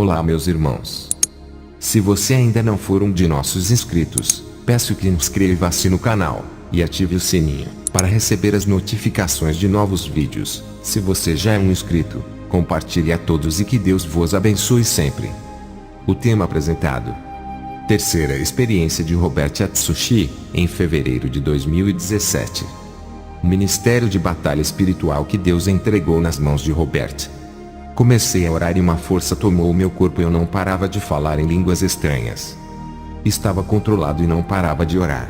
Olá, meus irmãos. Se você ainda não for um de nossos inscritos, peço que inscreva-se no canal e ative o sininho para receber as notificações de novos vídeos. Se você já é um inscrito, compartilhe a todos e que Deus vos abençoe sempre. O tema apresentado: terceira experiência de Robert Atsushi, em fevereiro de 2017. O ministério de batalha espiritual que Deus entregou nas mãos de Robert. Comecei a orar e uma força tomou o meu corpo e eu não parava de falar em línguas estranhas. Estava controlado e não parava de orar.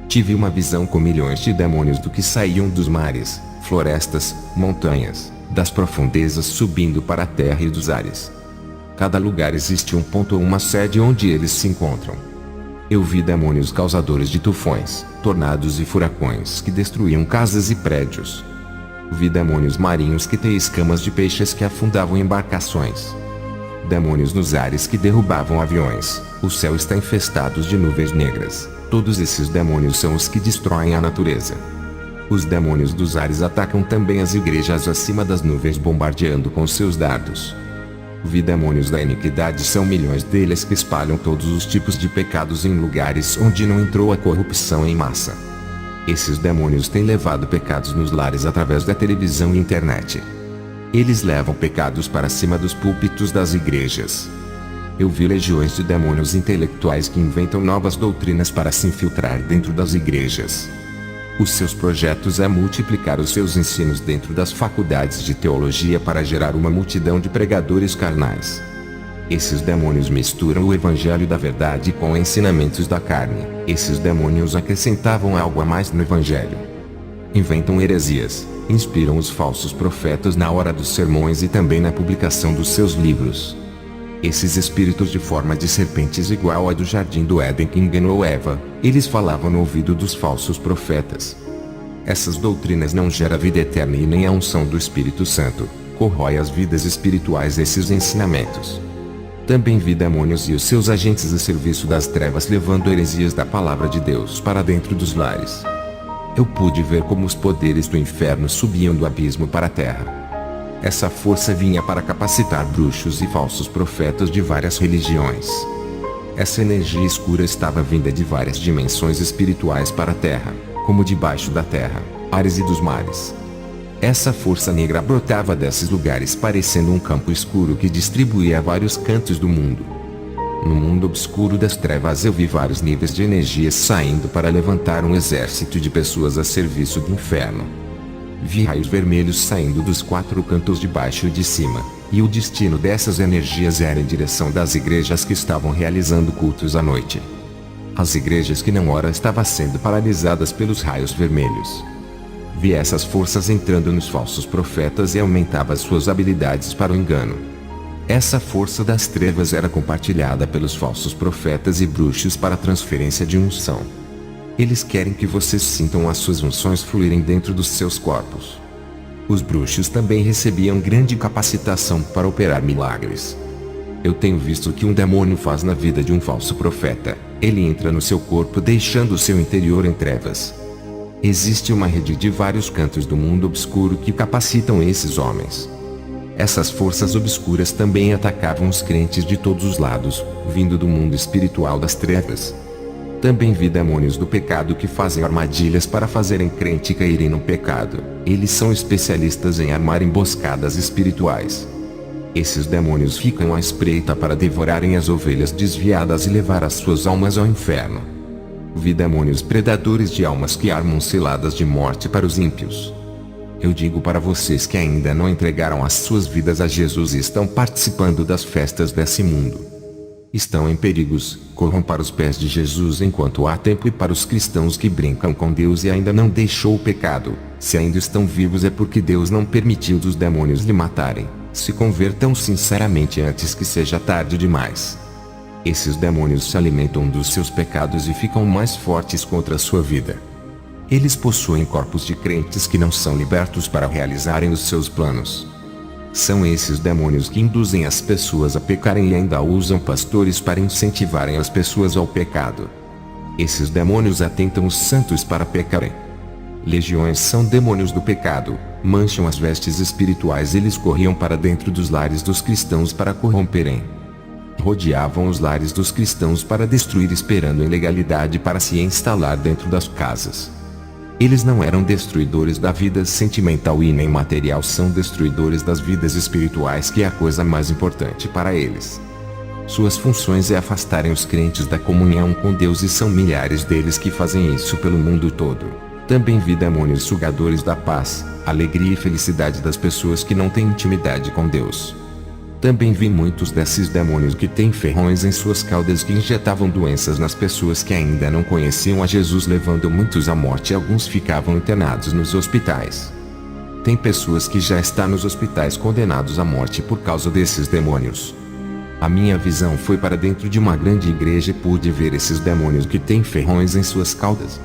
Tive uma visão com milhões de demônios do que saíam dos mares, florestas, montanhas, das profundezas subindo para a terra e dos ares. Cada lugar existe um ponto ou uma sede onde eles se encontram. Eu vi demônios causadores de tufões, tornados e furacões que destruíam casas e prédios. Vi demônios marinhos que têm escamas de peixes que afundavam embarcações. Demônios nos ares que derrubavam aviões. O céu está infestado de nuvens negras. Todos esses demônios são os que destroem a natureza. Os demônios dos ares atacam também as igrejas acima das nuvens, bombardeando com seus dardos. Vi demônios da iniquidade, são milhões deles que espalham todos os tipos de pecados em lugares onde não entrou a corrupção em massa. Esses demônios têm levado pecados nos lares através da televisão e internet. Eles levam pecados para cima dos púlpitos das igrejas. Eu vi legiões de demônios intelectuais que inventam novas doutrinas para se infiltrar dentro das igrejas. Os seus projetos é multiplicar os seus ensinos dentro das faculdades de teologia para gerar uma multidão de pregadores carnais. Esses demônios misturam o evangelho da verdade com ensinamentos da carne. Esses demônios acrescentavam algo a mais no evangelho. Inventam heresias, inspiram os falsos profetas na hora dos sermões e também na publicação dos seus livros. Esses espíritos de forma de serpentes igual a do jardim do Éden que enganou Eva, eles falavam no ouvido dos falsos profetas. Essas doutrinas não geram vida eterna e nem a unção do Espírito Santo, corrói as vidas espirituais desses ensinamentos. Também vi demônios e os seus agentes a serviço das trevas levando heresias da palavra de Deus para dentro dos lares. Eu pude ver como os poderes do inferno subiam do abismo para a terra. Essa força vinha para capacitar bruxos e falsos profetas de várias religiões. Essa energia escura estava vinda de várias dimensões espirituais para a terra, como debaixo da terra, ares e dos mares. Essa força negra brotava desses lugares parecendo um campo escuro que distribuía a vários cantos do mundo. No mundo obscuro das trevas eu vi vários níveis de energias saindo para levantar um exército de pessoas a serviço do inferno. Vi raios vermelhos saindo dos quatro cantos de baixo e de cima, e o destino dessas energias era em direção das igrejas que estavam realizando cultos à noite. As igrejas que não oram estavam sendo paralisadas pelos raios vermelhos. Vi essas forças entrando nos falsos profetas e aumentava as suas habilidades para o engano. Essa força das trevas era compartilhada pelos falsos profetas e bruxos para a transferência de unção. Eles querem que vocês sintam as suas unções fluírem dentro dos seus corpos. Os bruxos também recebiam grande capacitação para operar milagres. Eu tenho visto o que um demônio faz na vida de um falso profeta. Ele entra no seu corpo deixando o seu interior em trevas. Existe uma rede de vários cantos do mundo obscuro que capacitam esses homens. Essas forças obscuras também atacavam os crentes de todos os lados, vindo do mundo espiritual das trevas. Também vi demônios do pecado que fazem armadilhas para fazerem crente caírem no pecado. Eles são especialistas em armar emboscadas espirituais. Esses demônios ficam à espreita para devorarem as ovelhas desviadas e levar as suas almas ao inferno. Vi demônios predadores de almas que armam ciladas de morte para os ímpios. Eu digo para vocês que ainda não entregaram as suas vidas a Jesus e estão participando das festas desse mundo. Estão em perigos, corram para os pés de Jesus enquanto há tempo, e para os cristãos que brincam com Deus e ainda não deixou o pecado, se ainda estão vivos é porque Deus não permitiu dos demônios lhe matarem. Se convertam sinceramente antes que seja tarde demais. Esses demônios se alimentam dos seus pecados e ficam mais fortes contra a sua vida. Eles possuem corpos de crentes que não são libertos para realizarem os seus planos. São esses demônios que induzem as pessoas a pecarem e ainda usam pastores para incentivarem as pessoas ao pecado. Esses demônios atentam os santos para pecarem. Legiões são demônios do pecado, mancham as vestes espirituais. Eles corriam para dentro dos lares dos cristãos para corromperem. Rodeavam os lares dos cristãos para destruir, esperando a ilegalidade para se instalar dentro das casas. Eles não eram destruidores da vida sentimental e nem material, são destruidores das vidas espirituais, que é a coisa mais importante para eles. Suas funções é afastarem os crentes da comunhão com Deus, e são milhares deles que fazem isso pelo mundo todo. Também vi demônios sugadores da paz, alegria e felicidade das pessoas que não têm intimidade com Deus. Também vi muitos desses demônios que têm ferrões em suas caudas, que injetavam doenças nas pessoas que ainda não conheciam a Jesus, levando muitos à morte, e alguns ficavam internados nos hospitais. Tem pessoas que já estão nos hospitais condenados à morte por causa desses demônios. A minha visão foi para dentro de uma grande igreja e pude ver esses demônios que têm ferrões em suas caudas.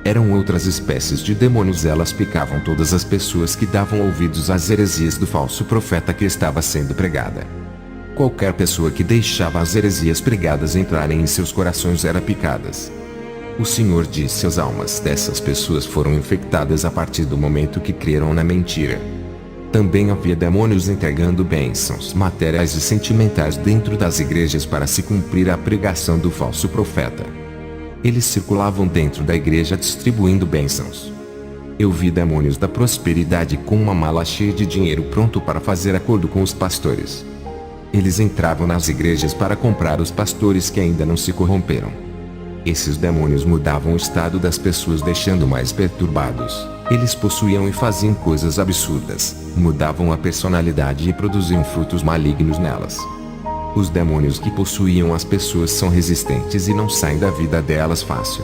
Eram outras espécies de demônios, elas picavam todas as pessoas que davam ouvidos às heresias do falso profeta que estava sendo pregada. Qualquer pessoa que deixava as heresias pregadas entrarem em seus corações era picadas. O Senhor disse: as almas dessas pessoas foram infectadas a partir do momento que creram na mentira. Também havia demônios entregando bênçãos materiais e sentimentais dentro das igrejas para se cumprir a pregação do falso profeta. Eles circulavam dentro da igreja distribuindo bênçãos. Eu vi demônios da prosperidade com uma mala cheia de dinheiro pronto para fazer acordo com os pastores. Eles entravam nas igrejas para comprar os pastores que ainda não se corromperam. Esses demônios mudavam o estado das pessoas, deixando mais perturbados. Eles possuíam e faziam coisas absurdas, mudavam a personalidade e produziam frutos malignos nelas. Os demônios que possuíam as pessoas são resistentes e não saem da vida delas fácil.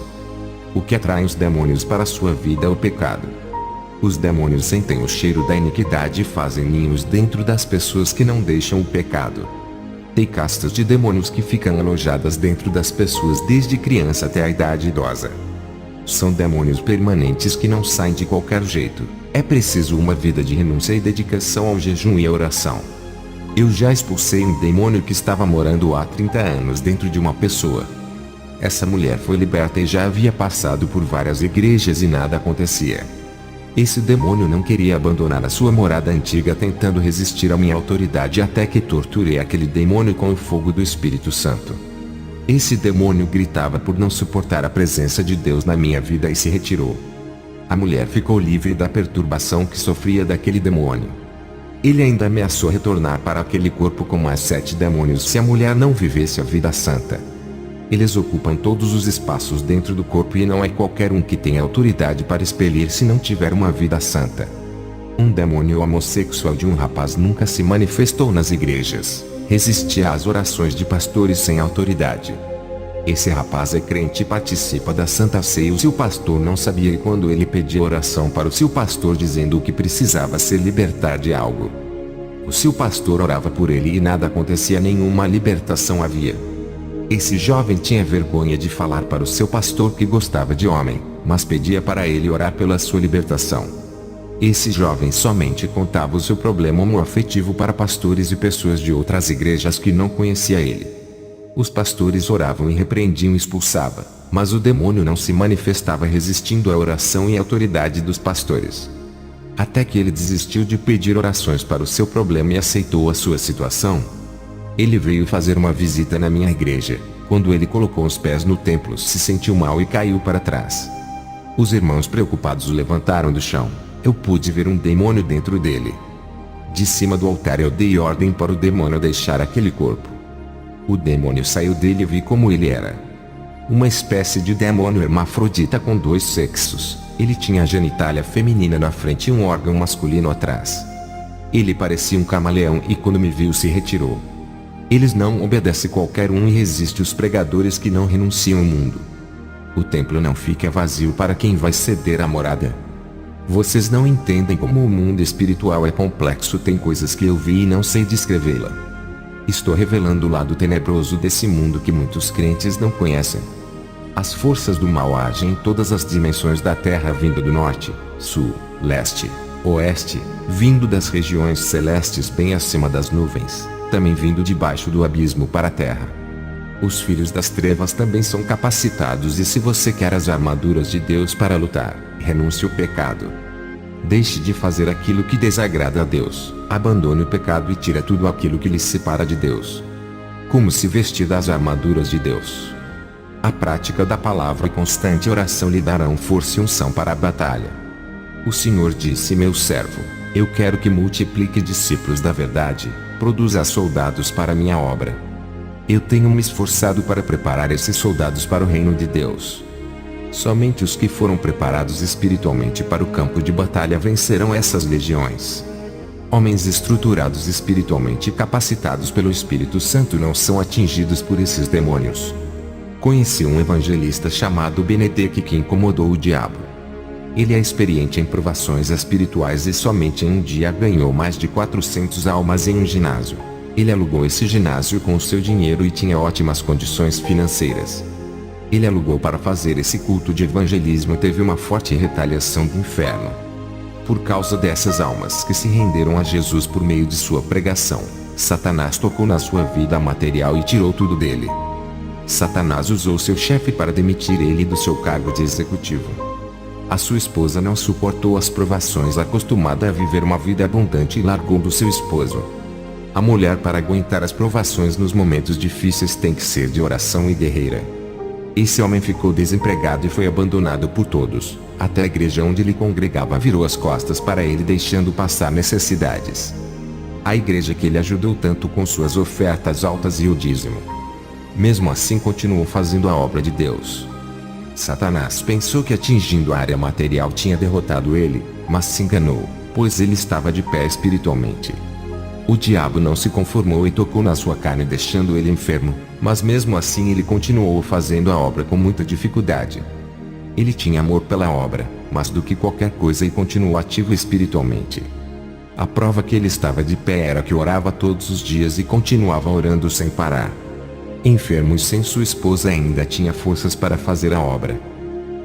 O que atrai os demônios para sua vida é o pecado. Os demônios sentem o cheiro da iniquidade e fazem ninhos dentro das pessoas que não deixam o pecado. Tem castas de demônios que ficam alojadas dentro das pessoas desde criança até a idade idosa. São demônios permanentes que não saem de qualquer jeito. É preciso uma vida de renúncia e dedicação ao jejum e à oração. Eu já expulsei um demônio que estava morando há 30 anos dentro de uma pessoa. Essa mulher foi liberta e já havia passado por várias igrejas e nada acontecia. Esse demônio não queria abandonar a sua morada antiga, tentando resistir à minha autoridade, até que torturei aquele demônio com o fogo do Espírito Santo. Esse demônio gritava por não suportar a presença de Deus na minha vida e se retirou. A mulher ficou livre da perturbação que sofria daquele demônio. Ele ainda ameaçou retornar para aquele corpo com mais 7 demônios se a mulher não vivesse a vida santa. Eles ocupam todos os espaços dentro do corpo e não é qualquer um que tem autoridade para expelir se não tiver uma vida santa. Um demônio homossexual de um rapaz nunca se manifestou nas igrejas. Resistia às orações de pastores sem autoridade. Esse rapaz é crente e participa da Santa Ceia. O seu pastor não sabia, e quando ele pedia oração para o seu pastor dizendo que precisava se libertar de algo, o seu pastor orava por ele e nada acontecia, nenhuma libertação havia. Esse jovem tinha vergonha de falar para o seu pastor que gostava de homem, mas pedia para ele orar pela sua libertação. Esse jovem somente contava o seu problema homoafetivo para pastores e pessoas de outras igrejas que não conhecia ele. Os pastores oravam e repreendiam e expulsavam, mas o demônio não se manifestava, resistindo à oração e à autoridade dos pastores. Até que ele desistiu de pedir orações para o seu problema e aceitou a sua situação. Ele veio fazer uma visita na minha igreja. Quando ele colocou os pés no templo, se sentiu mal e caiu para trás. Os irmãos preocupados o levantaram do chão. Eu pude ver um demônio dentro dele. De cima do altar eu dei ordem para o demônio deixar aquele corpo. O demônio saiu dele e vi como ele era. Uma espécie de demônio hermafrodita com 2 sexos. Ele tinha a genitália feminina na frente e um órgão masculino atrás. Ele parecia um camaleão e quando me viu se retirou. Eles não obedecem qualquer um e resistem os pregadores que não renunciam ao mundo. O templo não fica vazio para quem vai ceder a morada. Vocês não entendem como o mundo espiritual é complexo. Tem coisas que eu vi e não sei descrevê-la. Estou revelando o lado tenebroso desse mundo que muitos crentes não conhecem. As forças do mal agem em todas as dimensões da terra, vindo do norte, sul, leste, oeste, vindo das regiões celestes bem acima das nuvens, também vindo debaixo do abismo para a terra. Os filhos das trevas também são capacitados, e se você quer as armaduras de Deus para lutar, renuncie ao pecado. Deixe de fazer aquilo que desagrada a Deus, abandone o pecado e tire tudo aquilo que lhe separa de Deus. Como se vestir das armaduras de Deus? A prática da palavra e constante oração lhe darão força e unção para a batalha. O Senhor disse: meu servo, eu quero que multiplique discípulos da verdade, produza soldados para minha obra. Eu tenho me esforçado para preparar esses soldados para o reino de Deus. Somente os que foram preparados espiritualmente para o campo de batalha vencerão essas legiões. Homens estruturados espiritualmente e capacitados pelo Espírito Santo não são atingidos por esses demônios. Conheci um evangelista chamado Benedeque que incomodou o diabo. Ele é experiente em provações espirituais e somente em um dia ganhou mais de 400 almas em um ginásio. Ele alugou esse ginásio com o seu dinheiro e tinha ótimas condições financeiras. Ele alugou para fazer esse culto de evangelismo e teve uma forte retaliação do inferno. Por causa dessas almas que se renderam a Jesus por meio de sua pregação, Satanás tocou na sua vida material e tirou tudo dele. Satanás usou seu chefe para demitir ele do seu cargo de executivo. A sua esposa não suportou as provações, acostumada a viver uma vida abundante, e largou do seu esposo. A mulher, para aguentar as provações nos momentos difíceis, tem que ser de oração e guerreira. Esse homem ficou desempregado e foi abandonado por todos, até a igreja onde ele congregava virou as costas para ele, deixando passar necessidades. A igreja que ele ajudou tanto com suas ofertas altas e o dízimo. Mesmo assim continuou fazendo a obra de Deus. Satanás pensou que atingindo a área material tinha derrotado ele, mas se enganou, pois ele estava de pé espiritualmente. O diabo não se conformou e tocou na sua carne, deixando ele enfermo, mas mesmo assim ele continuou fazendo a obra com muita dificuldade. Ele tinha amor pela obra, mais do que qualquer coisa, e continuou ativo espiritualmente. A prova que ele estava de pé era que orava todos os dias e continuava orando sem parar. Enfermo e sem sua esposa, ainda tinha forças para fazer a obra.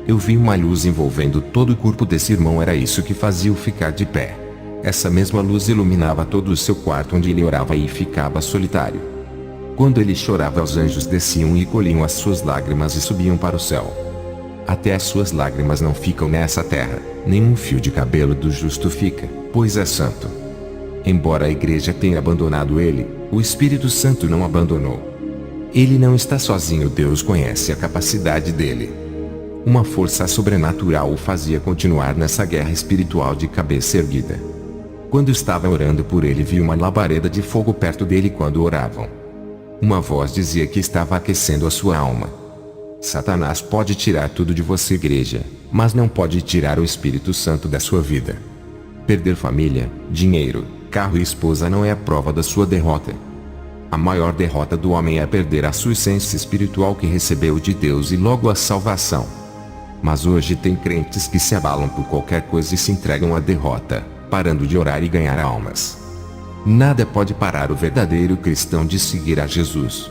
Eu vi uma luz envolvendo todo o corpo desse irmão, era isso que fazia-o ficar de pé. Essa mesma luz iluminava todo o seu quarto onde ele orava e ficava solitário. Quando ele chorava, os anjos desciam e colhiam as suas lágrimas e subiam para o céu. Até as suas lágrimas não ficam nessa terra, nenhum fio de cabelo do justo fica, pois é santo. Embora a igreja tenha abandonado ele, o Espírito Santo não abandonou. Ele não está sozinho, Deus conhece a capacidade dele. Uma força sobrenatural o fazia continuar nessa guerra espiritual de cabeça erguida. Quando estava orando por ele, viu uma labareda de fogo perto dele quando oravam. Uma voz dizia que estava aquecendo a sua alma. Satanás pode tirar tudo de você, igreja, mas não pode tirar o Espírito Santo da sua vida. Perder família, dinheiro, carro e esposa não é a prova da sua derrota. A maior derrota do homem é perder a sua essência espiritual que recebeu de Deus e logo a salvação. Mas hoje tem crentes que se abalam por qualquer coisa e se entregam à derrota, parando de orar e ganhar almas. Nada pode parar o verdadeiro cristão de seguir a Jesus.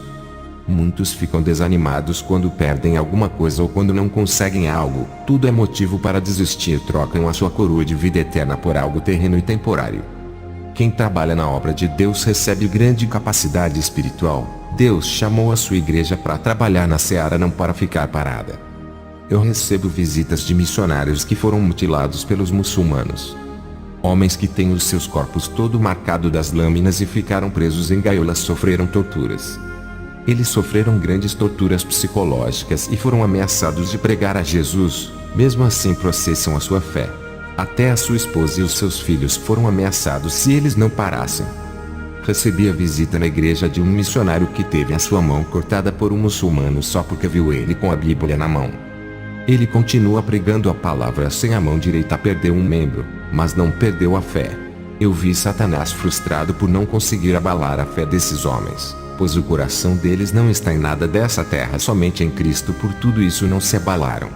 Muitos ficam desanimados quando perdem alguma coisa ou quando não conseguem algo. Tudo é motivo para desistir, trocam a sua coroa de vida eterna por algo terreno e temporário. Quem trabalha na obra de Deus recebe grande capacidade espiritual. Deus chamou a sua igreja para trabalhar na seara, não para ficar parada. Eu recebo visitas de missionários que foram mutilados pelos muçulmanos. Homens que têm os seus corpos todo marcado das lâminas e ficaram presos em gaiolas sofreram torturas. Eles sofreram grandes torturas psicológicas e foram ameaçados de pregar a Jesus, mesmo assim processam a sua fé. Até a sua esposa e os seus filhos foram ameaçados se eles não parassem. Recebi a visita na igreja de um missionário que teve a sua mão cortada por um muçulmano só porque viu ele com a Bíblia na mão. Ele continua pregando a palavra sem a mão direita, perdeu um membro, mas não perdeu a fé. Eu vi Satanás frustrado por não conseguir abalar a fé desses homens, pois o coração deles não está em nada dessa terra, somente em Cristo. Por tudo isso não se abalaram.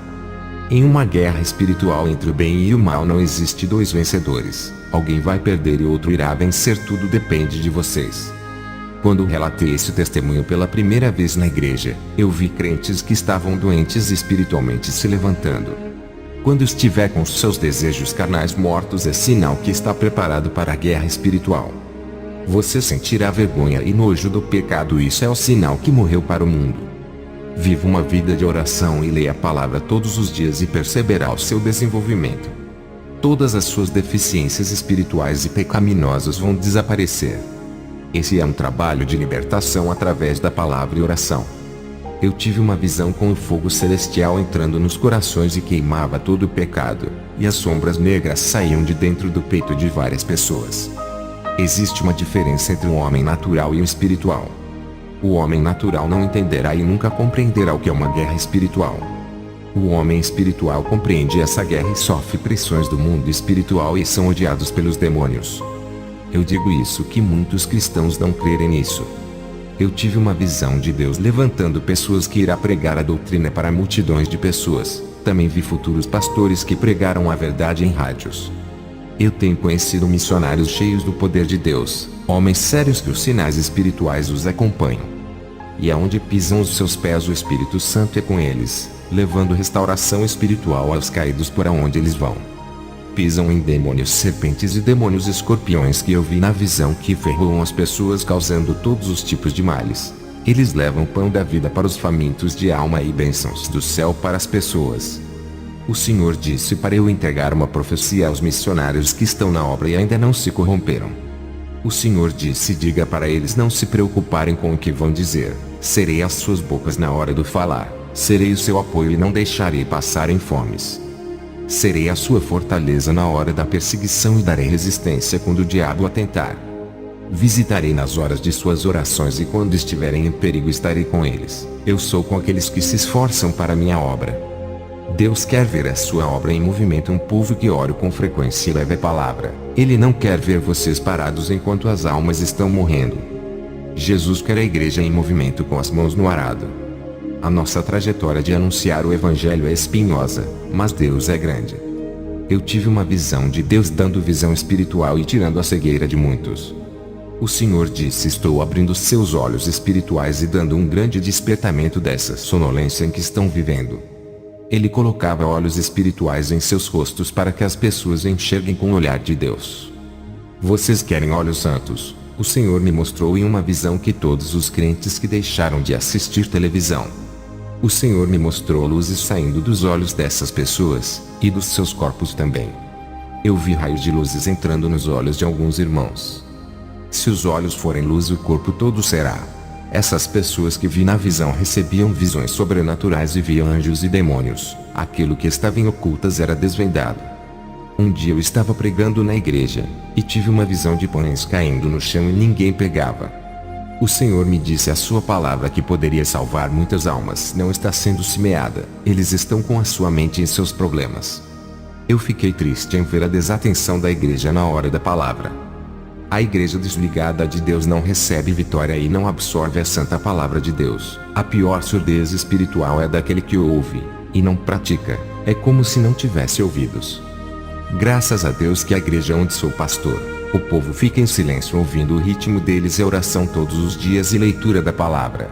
Em uma guerra espiritual entre o bem e o mal não existe dois vencedores. Alguém vai perder e outro irá vencer, tudo depende de vocês. Quando relatei esse testemunho pela primeira vez na igreja, eu vi crentes que estavam doentes espiritualmente se levantando. Quando estiver com seus desejos carnais mortos, é sinal que está preparado para a guerra espiritual. Você sentirá vergonha e nojo do pecado, isso é o sinal que morreu para o mundo. Viva uma vida de oração e leia a palavra todos os dias e perceberá o seu desenvolvimento. Todas as suas deficiências espirituais e pecaminosas vão desaparecer. Esse é um trabalho de libertação através da palavra e oração. Eu tive uma visão com o fogo celestial entrando nos corações e queimava todo o pecado, e as sombras negras saíam de dentro do peito de várias pessoas. Existe uma diferença entre um homem natural e um espiritual. O homem natural não entenderá e nunca compreenderá o que é uma guerra espiritual. O homem espiritual compreende essa guerra e sofre pressões do mundo espiritual e são odiados pelos demônios. Eu digo isso que muitos cristãos não crerem nisso. Eu tive uma visão de Deus levantando pessoas que irá pregar a doutrina para multidões de pessoas. Também vi futuros pastores que pregaram a verdade em rádios. Eu tenho conhecido missionários cheios do poder de Deus, homens sérios que os sinais espirituais os acompanham. E aonde pisam os seus pés o Espírito Santo é com eles, levando restauração espiritual aos caídos por aonde eles vão. Pisam em demônios serpentes e demônios escorpiões que eu vi na visão que ferroam as pessoas causando todos os tipos de males. Eles levam pão da vida para os famintos de alma e bênçãos do céu para as pessoas. O Senhor disse para eu entregar uma profecia aos missionários que estão na obra e ainda não se corromperam. O Senhor disse: diga para eles não se preocuparem com o que vão dizer, serei as suas bocas na hora do falar, serei o seu apoio e não deixarei passarem fomes. Serei a sua fortaleza na hora da perseguição e darei resistência quando o diabo atentar. Visitarei nas horas de suas orações e quando estiverem em perigo estarei com eles. Eu sou com aqueles que se esforçam para minha obra. Deus quer ver a sua obra em movimento, um povo que ore com frequência e leve a palavra. Ele não quer ver vocês parados enquanto as almas estão morrendo. Jesus quer a igreja em movimento com as mãos no arado. A nossa trajetória de anunciar o evangelho é espinhosa, mas Deus é grande. Eu tive uma visão de Deus dando visão espiritual e tirando a cegueira de muitos. O Senhor disse: estou abrindo seus olhos espirituais e dando um grande despertamento dessa sonolência em que estão vivendo. Ele colocava olhos espirituais em seus rostos para que as pessoas enxerguem com o olhar de Deus. Vocês querem olhos santos? O Senhor me mostrou em uma visão que todos os crentes que deixaram de assistir televisão. O Senhor me mostrou luzes saindo dos olhos dessas pessoas, e dos seus corpos também. Eu vi raios de luzes entrando nos olhos de alguns irmãos. Se os olhos forem luz, o corpo todo será. Essas pessoas que vi na visão recebiam visões sobrenaturais e viam anjos e demônios. Aquilo que estava em ocultas era desvendado. Um dia eu estava pregando na igreja, e tive uma visão de pães caindo no chão e ninguém pegava. O Senhor me disse: a sua palavra que poderia salvar muitas almas não está sendo semeada. Eles estão com a sua mente em seus problemas. Eu fiquei triste em ver a desatenção da igreja na hora da palavra. A igreja desligada de Deus não recebe vitória e não absorve a santa palavra de Deus. A pior surdez espiritual é daquele que ouve, e não pratica. É como se não tivesse ouvidos. Graças a Deus que a igreja onde sou pastor, o povo fica em silêncio ouvindo o ritmo deles é oração todos os dias e leitura da palavra.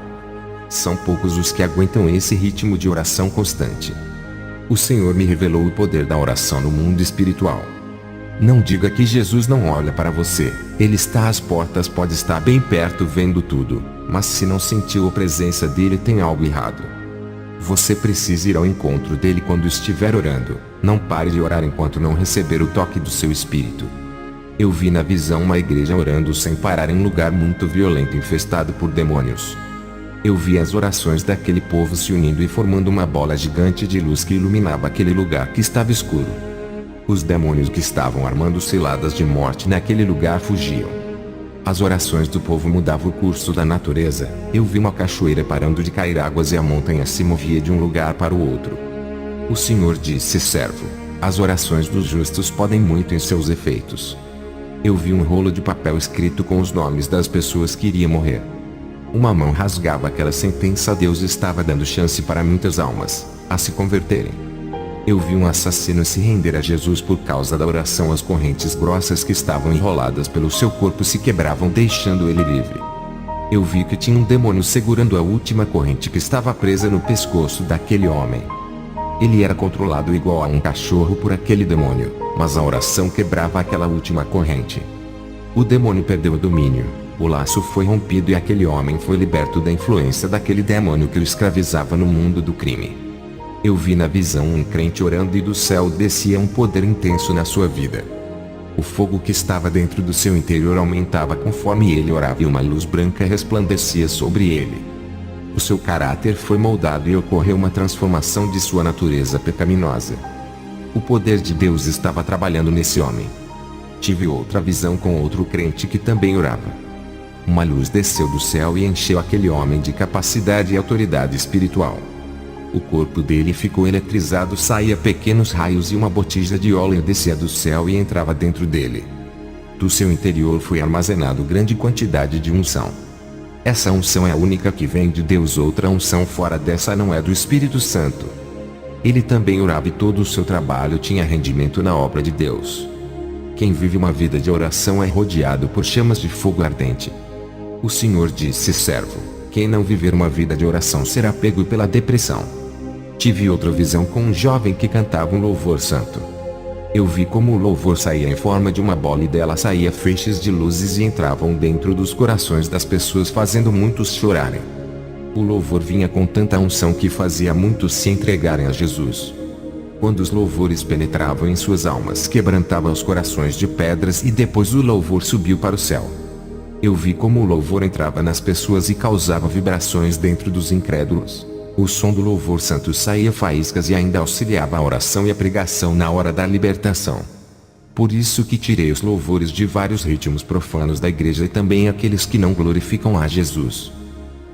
São poucos os que aguentam esse ritmo de oração constante. O Senhor me revelou o poder da oração no mundo espiritual. Não diga que Jesus não olha para você. Ele está às portas, pode estar bem perto vendo tudo, mas se não sentiu a presença dele tem algo errado. Você precisa ir ao encontro dele quando estiver orando. Não pare de orar enquanto não receber o toque do seu espírito. Eu vi na visão uma igreja orando sem parar em um lugar muito violento infestado por demônios. Eu vi as orações daquele povo se unindo e formando uma bola gigante de luz que iluminava aquele lugar que estava escuro. Os demônios que estavam armando ciladas de morte naquele lugar fugiam. As orações do povo mudavam o curso da natureza. Eu vi uma cachoeira parando de cair águas e a montanha se movia de um lugar para o outro. O Senhor disse: servo, as orações dos justos podem muito em seus efeitos. Eu vi um rolo de papel escrito com os nomes das pessoas que iriam morrer. Uma mão rasgava aquela sentença. Deus estava dando chance para muitas almas a se converterem. Eu vi um assassino se render a Jesus por causa da oração. As correntes grossas que estavam enroladas pelo seu corpo se quebravam, deixando ele livre. Eu vi que tinha um demônio segurando a última corrente que estava presa no pescoço daquele homem. Ele era controlado igual a um cachorro por aquele demônio, mas a oração quebrava aquela última corrente. O demônio perdeu o domínio, o laço foi rompido e aquele homem foi liberto da influência daquele demônio que o escravizava no mundo do crime. Eu vi na visão um crente orando e do céu descia um poder intenso na sua vida. O fogo que estava dentro do seu interior aumentava conforme ele orava e uma luz branca resplandecia sobre ele. O seu caráter foi moldado e ocorreu uma transformação de sua natureza pecaminosa. O poder de Deus estava trabalhando nesse homem. Tive outra visão com outro crente que também orava. Uma luz desceu do céu e encheu aquele homem de capacidade e autoridade espiritual. O corpo dele ficou eletrizado, saía pequenos raios e uma botija de óleo descia do céu e entrava dentro dele. Do seu interior foi armazenado grande quantidade de unção. Essa unção é a única que vem de Deus, outra unção fora dessa não é do Espírito Santo. Ele também orava e todo o seu trabalho tinha rendimento na obra de Deus. Quem vive uma vida de oração é rodeado por chamas de fogo ardente. O Senhor disse: servo, quem não viver uma vida de oração será pego pela depressão. Tive outra visão com um jovem que cantava um louvor santo. Eu vi como o louvor saía em forma de uma bola e dela saía feixes de luzes e entravam dentro dos corações das pessoas, fazendo muitos chorarem. O louvor vinha com tanta unção que fazia muitos se entregarem a Jesus. Quando os louvores penetravam em suas almas, quebrantava os corações de pedras e depois o louvor subiu para o céu. Eu vi como o louvor entrava nas pessoas e causava vibrações dentro dos incrédulos. O som do louvor santo saía faíscas e ainda auxiliava a oração e a pregação na hora da libertação. Por isso que tirei os louvores de vários ritmos profanos da igreja e também aqueles que não glorificam a Jesus.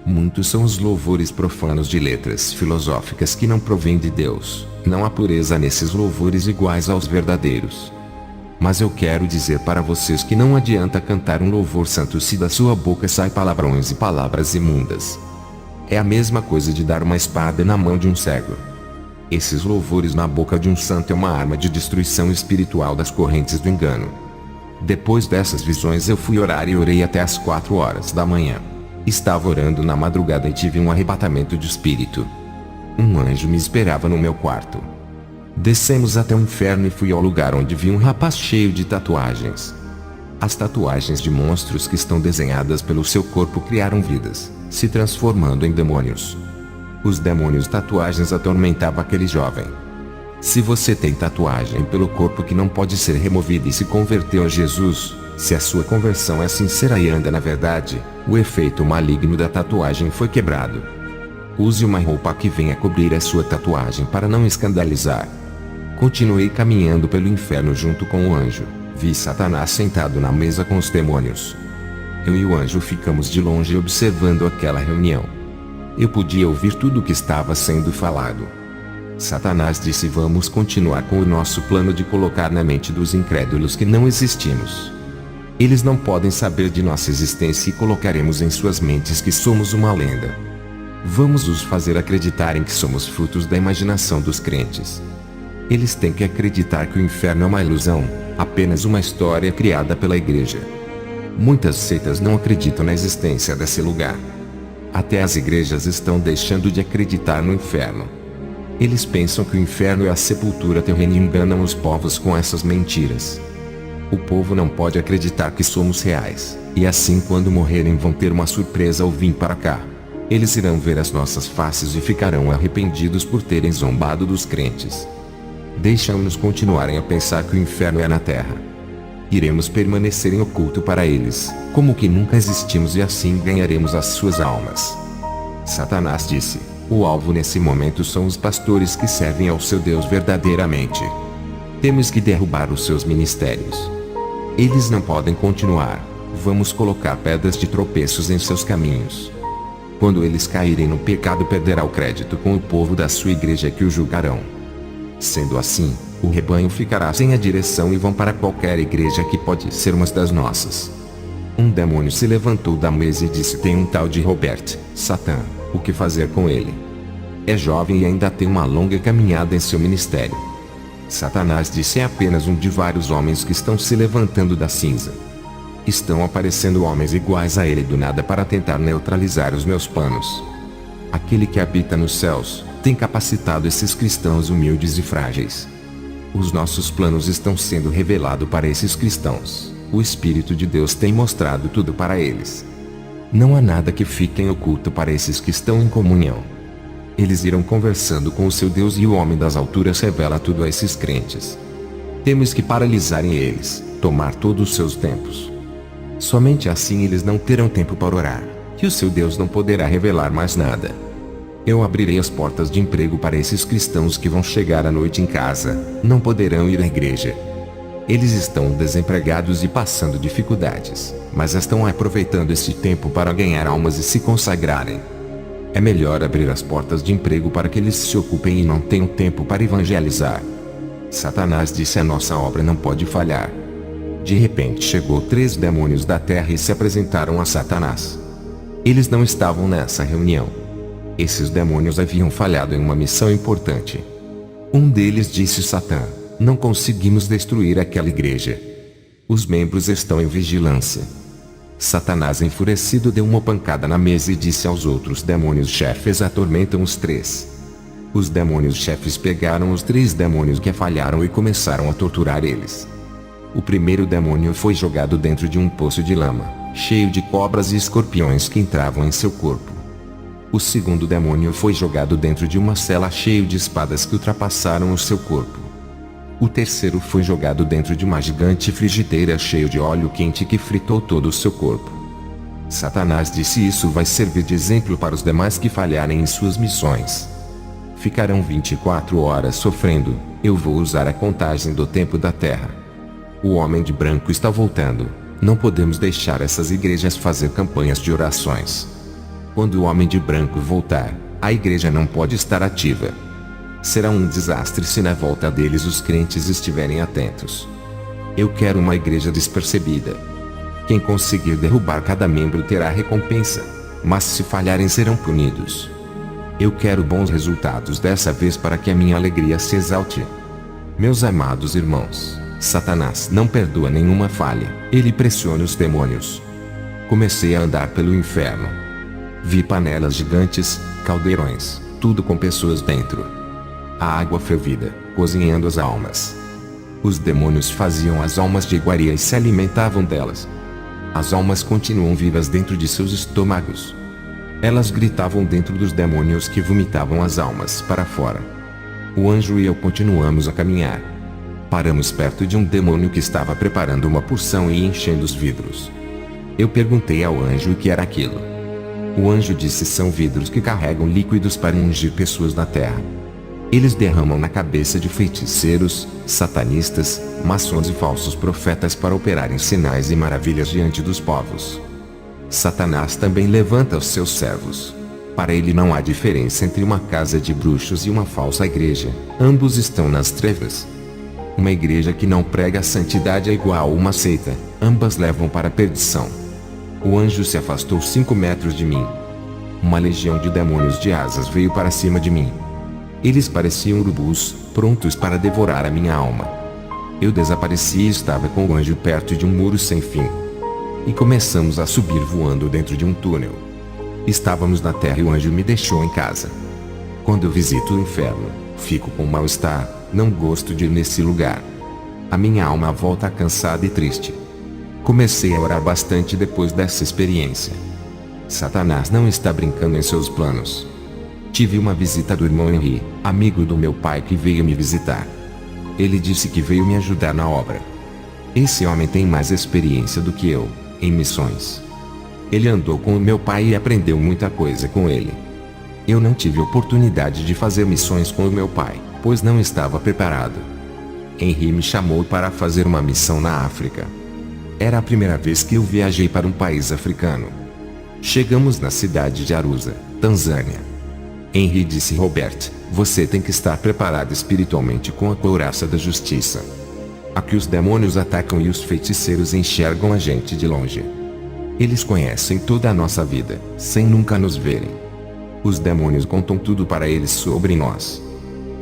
Muitos são os louvores profanos de letras filosóficas que não provêm de Deus. Não há pureza nesses louvores iguais aos verdadeiros. Mas eu quero dizer para vocês que não adianta cantar um louvor santo se da sua boca sai palavrões e palavras imundas. É a mesma coisa de dar uma espada na mão de um cego. Esses louvores na boca de um santo é uma arma de destruição espiritual das correntes do engano. Depois dessas visões eu fui orar e orei até às 4 horas da manhã. Estava orando na madrugada e tive um arrebatamento de espírito. Um anjo me esperava no meu quarto. Descemos até o inferno e fui ao lugar onde vi um rapaz cheio de tatuagens. As tatuagens de monstros que estão desenhadas pelo seu corpo criaram vidas, se transformando em demônios. Os demônios tatuagens atormentavam aquele jovem. Se você tem tatuagem pelo corpo que não pode ser removida e se converteu a Jesus, se a sua conversão é sincera e anda na verdade, o efeito maligno da tatuagem foi quebrado. Use uma roupa que venha cobrir a sua tatuagem para não escandalizar. Continuei caminhando pelo inferno junto com o anjo. Vi Satanás sentado na mesa com os demônios. Eu e o anjo ficamos de longe observando aquela reunião. Eu podia ouvir tudo o que estava sendo falado. Satanás disse: vamos continuar com o nosso plano de colocar na mente dos incrédulos que não existimos. Eles não podem saber de nossa existência e colocaremos em suas mentes que somos uma lenda. Vamos os fazer acreditarem que somos frutos da imaginação dos crentes. Eles têm que acreditar que o inferno é uma ilusão, apenas uma história criada pela igreja. Muitas seitas não acreditam na existência desse lugar. Até as igrejas estão deixando de acreditar no inferno. Eles pensam que o inferno é a sepultura terrena e enganam os povos com essas mentiras. O povo não pode acreditar que somos reais, e assim quando morrerem vão ter uma surpresa ao vir para cá. Eles irão ver as nossas faces e ficarão arrependidos por terem zombado dos crentes. Deixam-nos continuarem a pensar que o inferno é na terra. Iremos permanecer em oculto para eles, como que nunca existimos, e assim ganharemos as suas almas. Satanás disse: o alvo nesse momento são os pastores que servem ao seu Deus verdadeiramente. Temos que derrubar os seus ministérios. Eles não podem continuar. Vamos colocar pedras de tropeços em seus caminhos. Quando eles caírem no pecado, perderá o crédito com o povo da sua igreja que o julgarão. Sendo assim, o rebanho ficará sem a direção e vão para qualquer igreja que pode ser uma das nossas. Um demônio se levantou da mesa e disse: tem um tal de Robert, Satã, o que fazer com ele? É jovem e ainda tem uma longa caminhada em seu ministério. Satanás disse: é apenas um de vários homens que estão se levantando da cinza. Estão aparecendo homens iguais a ele do nada para tentar neutralizar os meus planos. Aquele que habita nos céus tem capacitado esses cristãos humildes e frágeis. Os nossos planos estão sendo revelados para esses cristãos. o Espírito de Deus tem mostrado tudo para eles. Não há nada que fique em oculto para esses que estão em comunhão. Eles irão conversando com o seu Deus e o homem das alturas revela tudo a esses crentes. Temos que paralisarem eles, tomar todos os seus tempos. Somente assim eles não terão tempo para orar, e o seu Deus não poderá revelar mais nada. Eu abrirei as portas de emprego para esses cristãos que vão chegar à noite em casa, não poderão ir à igreja. Eles estão desempregados e passando dificuldades, mas estão aproveitando este tempo para ganhar almas e se consagrarem. É melhor abrir as portas de emprego para que eles se ocupem e não tenham tempo para evangelizar. Satanás disse: a nossa obra não pode falhar. De repente chegou 3 demônios da terra e se apresentaram a Satanás. Eles não estavam nessa reunião. Esses demônios haviam falhado em uma missão importante. Um deles disse: Satã, não conseguimos destruir aquela igreja. Os membros estão em vigilância. Satanás, enfurecido, deu uma pancada na mesa e disse aos outros demônios chefes: atormentam os 3. Os demônios chefes pegaram os 3 demônios que falharam e começaram a torturar eles. O primeiro demônio foi jogado dentro de um poço de lama, cheio de cobras e escorpiões que entravam em seu corpo. O segundo demônio foi jogado dentro de uma cela cheio de espadas que ultrapassaram o seu corpo. O terceiro foi jogado dentro de uma gigante frigideira cheia de óleo quente que fritou todo o seu corpo. Satanás disse: isso vai servir de exemplo para os demais que falharem em suas missões. Ficarão 24 horas sofrendo, eu vou usar a contagem do tempo da terra. O homem de branco está voltando, não podemos deixar essas igrejas fazer campanhas de orações. Quando o homem de branco voltar, a igreja não pode estar ativa. Será um desastre se na volta deles os crentes estiverem atentos. Eu quero uma igreja despercebida. Quem conseguir derrubar cada membro terá recompensa, mas se falharem serão punidos. Eu quero bons resultados dessa vez para que a minha alegria se exalte. Meus amados irmãos, Satanás não perdoa nenhuma falha, ele pressiona os demônios. Comecei a andar pelo inferno. Vi panelas gigantes, caldeirões, tudo com pessoas dentro. A água fervida, cozinhando as almas. Os demônios faziam as almas de iguaria e se alimentavam delas. As almas continuam vivas dentro de seus estômagos. Elas gritavam dentro dos demônios que vomitavam as almas para fora. O anjo e eu continuamos a caminhar. Paramos perto de um demônio que estava preparando uma porção e enchendo os vidros. Eu perguntei ao anjo o que era aquilo. O anjo disse: são vidros que carregam líquidos para ungir pessoas na terra. Eles derramam na cabeça de feiticeiros, satanistas, maçons e falsos profetas para operarem sinais e maravilhas diante dos povos. Satanás também levanta os seus servos. Para ele não há diferença entre uma casa de bruxos e uma falsa igreja, ambos estão nas trevas. Uma igreja que não prega a santidade é igual a uma seita, ambas levam para a perdição. O anjo se afastou 5 metros de mim. Uma legião de demônios de asas veio para cima de mim. Eles pareciam urubus, prontos para devorar a minha alma. Eu desapareci e estava com o anjo perto de um muro sem fim. E começamos a subir voando dentro de um túnel. Estávamos na terra e o anjo me deixou em casa. Quando eu visito o inferno, fico com mal-estar, não gosto de ir nesse lugar. A minha alma volta cansada e triste. Comecei a orar bastante depois dessa experiência. Satanás não está brincando em seus planos. Tive uma visita do irmão Henry, amigo do meu pai, que veio me visitar. Ele disse que veio me ajudar na obra. Esse homem tem mais experiência do que eu em missões. Ele andou com o meu pai e aprendeu muita coisa com ele. Eu não tive oportunidade de fazer missões com o meu pai, pois não estava preparado. Henry me chamou para fazer uma missão na África. Era a primeira vez que eu viajei para um país africano. Chegamos na cidade de Arusha, Tanzânia. Henry disse: Robert, você tem que estar preparado espiritualmente com a couraça da justiça. Aqui os demônios atacam e os feiticeiros enxergam a gente de longe. Eles conhecem toda a nossa vida, sem nunca nos verem. Os demônios contam tudo para eles sobre nós.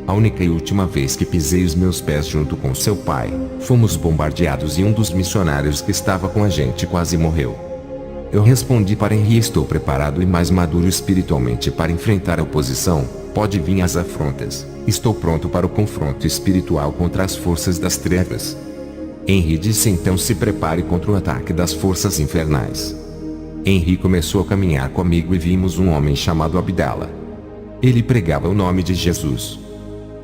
A única e última vez que pisei os meus pés junto com seu pai, fomos bombardeados e um dos missionários que estava com a gente quase morreu. Eu respondi para Henry: estou preparado e mais maduro espiritualmente para enfrentar a oposição, pode vir as afrontas, estou pronto para o confronto espiritual contra as forças das trevas. Henry disse: então se prepare contra o ataque das forças infernais. Henry começou a caminhar comigo e vimos um homem chamado Abdala. Ele pregava o nome de Jesus.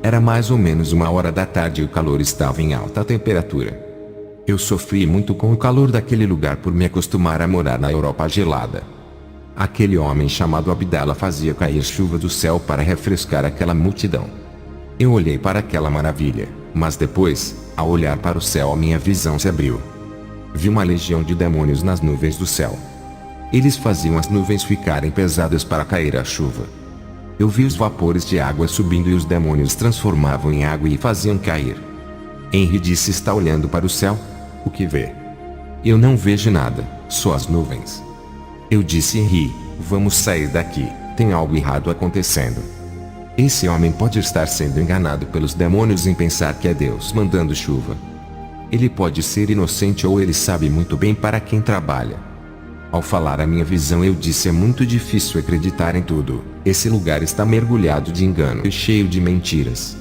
Era mais ou menos 1 da tarde e o calor estava em alta temperatura. Eu sofri muito com o calor daquele lugar por me acostumar a morar na Europa gelada. Aquele homem chamado Abdala fazia cair chuva do céu para refrescar aquela multidão. Eu olhei para aquela maravilha, mas depois, ao olhar para o céu, a minha visão se abriu. Vi uma legião de demônios nas nuvens do céu. Eles faziam as nuvens ficarem pesadas para cair a chuva. Eu vi os vapores de água subindo e os demônios transformavam em água e faziam cair. Henry disse: está olhando para o céu? O que vê? Eu não vejo nada, só as nuvens. Eu disse: Henry, vamos sair daqui, tem algo errado acontecendo. Esse homem pode estar sendo enganado pelos demônios em pensar que é Deus mandando chuva. Ele pode ser inocente ou ele sabe muito bem para quem trabalha. Ao falar a minha visão, eu disse: é muito difícil acreditar em tudo. Esse lugar está mergulhado de engano e cheio de mentiras.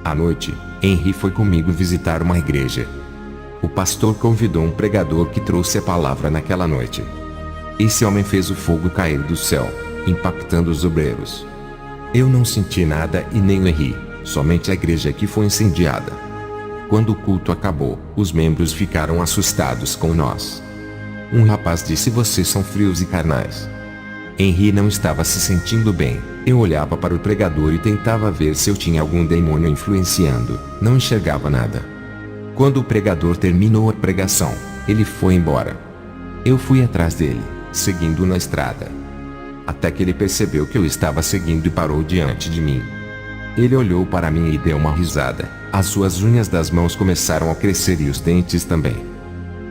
À noite, Henry foi comigo visitar uma igreja. O pastor convidou um pregador que trouxe a palavra naquela noite. Esse homem fez o fogo cair do céu, impactando os obreiros. Eu não senti nada e nem Henry, somente a igreja que foi incendiada. Quando o culto acabou, os membros ficaram assustados com nós. Um rapaz disse: vocês são frios e carnais. Henry não estava se sentindo bem. Eu olhava para o pregador e tentava ver se eu tinha algum demônio influenciando. Não enxergava nada. Quando o pregador terminou a pregação, ele foi embora. Eu fui atrás dele, seguindo na estrada. Até que ele percebeu que eu estava seguindo e parou diante de mim. Ele olhou para mim e deu uma risada. As suas unhas das mãos começaram a crescer e os dentes também.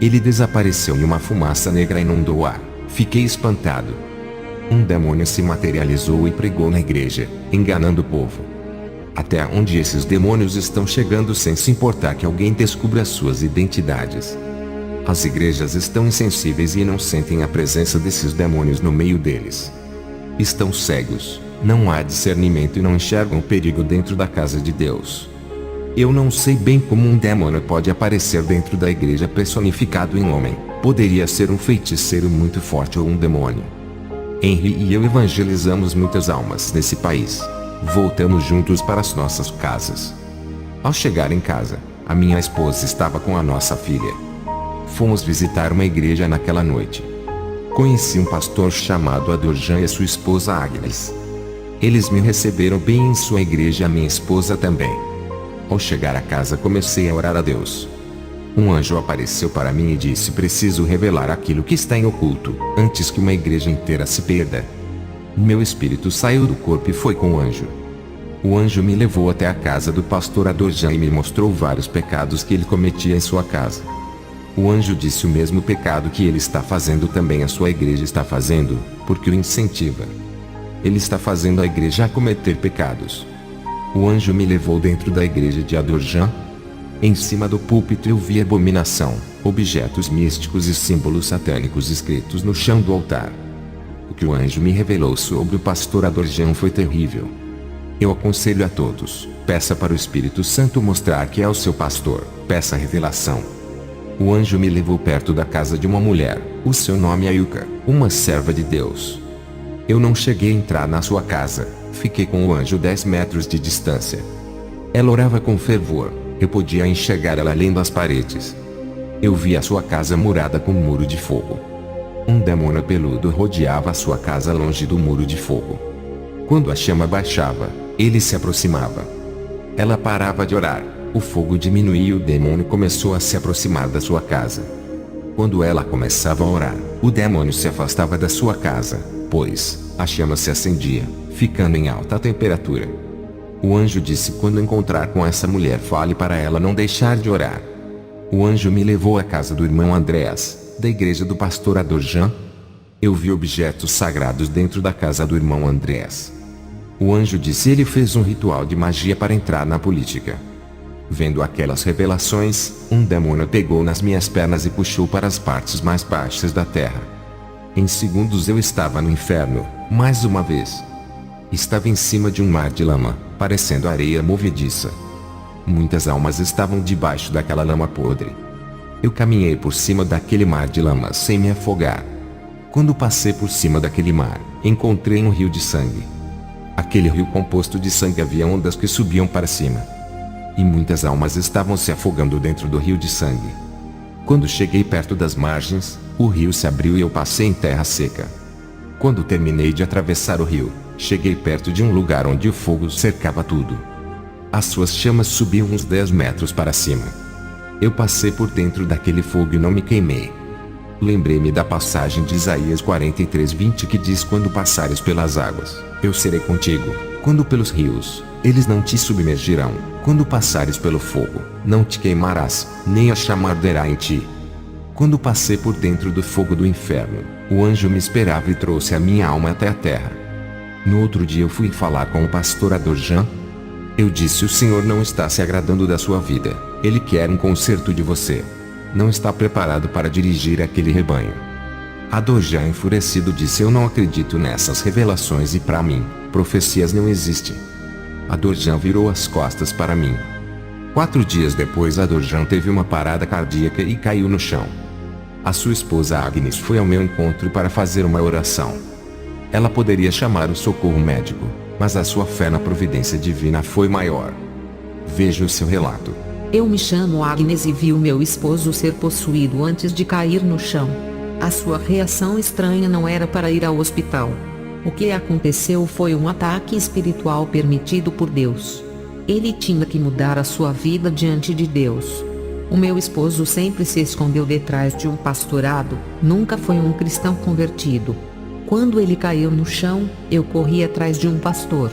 Ele desapareceu e uma fumaça negra inundou o ar. Fiquei espantado. Um demônio se materializou e pregou na igreja, enganando o povo. Até onde esses demônios estão chegando sem se importar que alguém descubra suas identidades. As igrejas estão insensíveis e não sentem a presença desses demônios no meio deles. Estão cegos, não há discernimento e não enxergam o perigo dentro da casa de Deus. Eu não sei bem como um demônio pode aparecer dentro da igreja personificado em homem. Poderia ser um feiticeiro muito forte ou um demônio. Henry e eu evangelizamos muitas almas nesse país. Voltamos juntos para as nossas casas. Ao chegar em casa, a minha esposa estava com a nossa filha. Fomos visitar uma igreja naquela noite. Conheci um pastor chamado Adorjan e a sua esposa Agnes. Eles me receberam bem em sua igreja e a minha esposa também. Ao chegar a casa, comecei a orar a Deus. Um anjo apareceu para mim e disse: preciso revelar aquilo que está em oculto, antes que uma igreja inteira se perda. Meu espírito saiu do corpo e foi com o anjo. O anjo me levou até a casa do pastor Adorjan e me mostrou vários pecados que ele cometia em sua casa. O anjo disse: o mesmo pecado que ele está fazendo também a sua igreja está fazendo, porque o incentiva. Ele está fazendo a igreja a cometer pecados. O anjo me levou dentro da igreja de Adorjan. Em cima do púlpito eu vi abominação, objetos místicos e símbolos satânicos escritos no chão do altar. O que o anjo me revelou sobre o pastor Adorjan foi terrível. Eu aconselho a todos: peça para o Espírito Santo mostrar que é o seu pastor, peça revelação. O anjo me levou perto da casa de uma mulher, o seu nome é Yuka, uma serva de Deus. Eu não cheguei a entrar na sua casa, fiquei com o anjo 10 metros de distância. Ela orava com fervor, eu podia enxergar ela além das paredes. Eu vi a sua casa murada com um muro de fogo. Um demônio peludo rodeava a sua casa longe do muro de fogo. Quando a chama baixava, ele se aproximava. Ela parava de orar, o fogo diminuía e o demônio começou a se aproximar da sua casa. Quando ela começava a orar, o demônio se afastava da sua casa, pois a chama se acendia, ficando em alta temperatura. O anjo disse: quando encontrar com essa mulher, fale para ela não deixar de orar. O anjo me levou à casa do irmão Andréas, da igreja do pastor Adorjan. Eu vi objetos sagrados dentro da casa do irmão Andréas. O anjo disse: ele fez um ritual de magia para entrar na política. Vendo aquelas revelações, um demônio pegou nas minhas pernas e puxou para as partes mais baixas da terra. Em segundos eu estava no inferno, mais uma vez. Estava em cima de um mar de lama, parecendo areia movediça. Muitas almas estavam debaixo daquela lama podre. Eu caminhei por cima daquele mar de lama sem me afogar. Quando passei por cima daquele mar, encontrei um rio de sangue. Aquele rio composto de sangue havia ondas que subiam para cima. E muitas almas estavam se afogando dentro do rio de sangue. Quando cheguei perto das margens, o rio se abriu e eu passei em terra seca. Quando terminei de atravessar o rio, cheguei perto de um lugar onde o fogo cercava tudo. As suas chamas subiam uns 10 metros para cima. Eu passei por dentro daquele fogo e não me queimei. Lembrei-me da passagem de Isaías 43:20 que diz: quando passares pelas águas, eu serei contigo. Quando pelos rios, eles não te submergirão. Quando passares pelo fogo, não te queimarás, nem a chama arderá em ti. Quando passei por dentro do fogo do inferno, o anjo me esperava e trouxe a minha alma até a terra. No outro dia eu fui falar com o pastor Adorjan. Eu disse: o Senhor não está se agradando da sua vida, Ele quer um conserto de você. Não está preparado para dirigir aquele rebanho. Adorjan, enfurecido, disse: eu não acredito nessas revelações e para mim, profecias não existem. Adorjan virou as costas para mim. 4 dias depois, Adorjan teve uma parada cardíaca e caiu no chão. A sua esposa Agnes foi ao meu encontro para fazer uma oração. Ela poderia chamar o socorro médico, mas a sua fé na providência divina foi maior. Veja o seu relato. Eu me chamo Agnes e vi o meu esposo ser possuído antes de cair no chão. A sua reação estranha não era para ir ao hospital. O que aconteceu foi um ataque espiritual permitido por Deus. Ele tinha que mudar a sua vida diante de Deus. O meu esposo sempre se escondeu detrás de um pastorado, nunca foi um cristão convertido. Quando ele caiu no chão, eu corri atrás de um pastor.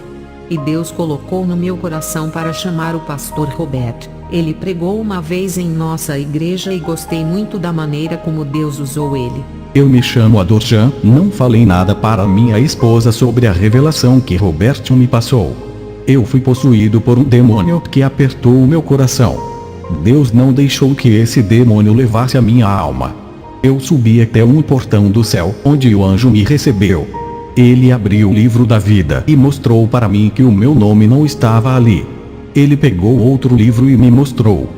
E Deus colocou no meu coração para chamar o pastor Robert. Ele pregou uma vez em nossa igreja e gostei muito da maneira como Deus usou ele. Eu me chamo Adorjan, não falei nada para minha esposa sobre a revelação que Roberto me passou. Eu fui possuído por um demônio que apertou o meu coração. Deus não deixou que esse demônio levasse a minha alma. Eu subi até um portão do céu, onde o anjo me recebeu. Ele abriu o livro da vida e mostrou para mim que o meu nome não estava ali. Ele pegou outro livro e me mostrou.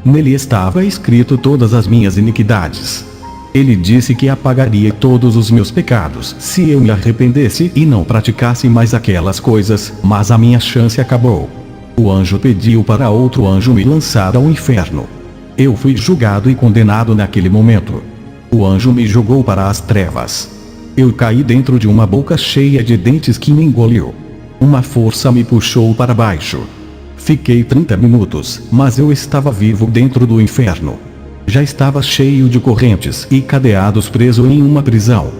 Nele estava escrito todas as minhas iniquidades. Ele disse que apagaria todos os meus pecados se eu me arrependesse e não praticasse mais aquelas coisas, mas a minha chance acabou. O anjo pediu para outro anjo me lançar ao inferno. Eu fui julgado e condenado naquele momento. O anjo me jogou para as trevas. Eu caí dentro de uma boca cheia de dentes que me engoliu. Uma força me puxou para baixo. Fiquei 30 minutos, mas eu estava vivo dentro do inferno. Já estava cheio de correntes e cadeados, preso em uma prisão.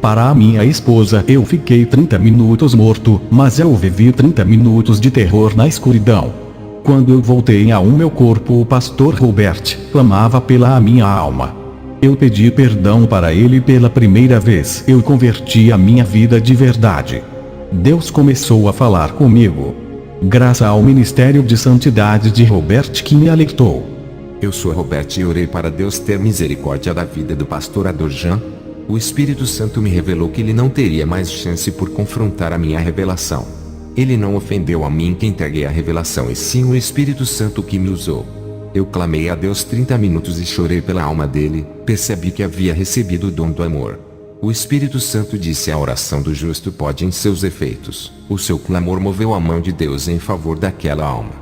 Para a minha esposa, eu fiquei 30 minutos morto, mas eu vivi 30 minutos de terror na escuridão. Quando eu voltei ao meu corpo, o pastor Robert clamava pela minha alma. Eu pedi perdão para ele pela primeira vez. Eu converti a minha vida de verdade. Deus começou a falar comigo. Graças ao ministério de santidade de Robert que me alertou. Eu sou Robert e orei para Deus ter misericórdia da vida do pastor Adorjan. O Espírito Santo me revelou que ele não teria mais chance por confrontar a minha revelação. Ele não ofendeu a mim que entreguei a revelação, e sim o Espírito Santo que me usou. Eu clamei a Deus 30 minutos e chorei pela alma dele. Percebi que havia recebido o dom do amor. O Espírito Santo disse: a oração do justo pode em seus efeitos. O seu clamor moveu a mão de Deus em favor daquela alma.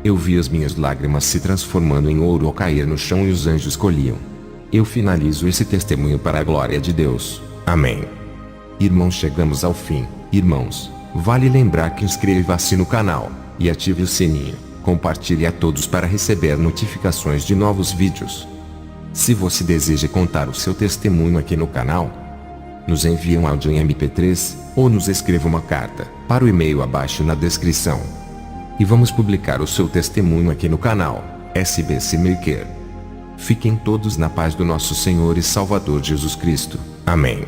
Eu vi as minhas lágrimas se transformando em ouro ao cair no chão e os anjos colhiam. Eu finalizo esse testemunho para a glória de Deus. Amém. Irmãos, chegamos ao fim. Irmãos, vale lembrar que inscreva-se no canal e ative o sininho. Compartilhe a todos para receber notificações de novos vídeos. Se você deseja contar o seu testemunho aqui no canal, nos envie um áudio em MP3 ou nos escreva uma carta para o e-mail abaixo na descrição. E vamos publicar o seu testemunho aqui no canal SBC Maker. Fiquem todos na paz do nosso Senhor e Salvador Jesus Cristo. Amém.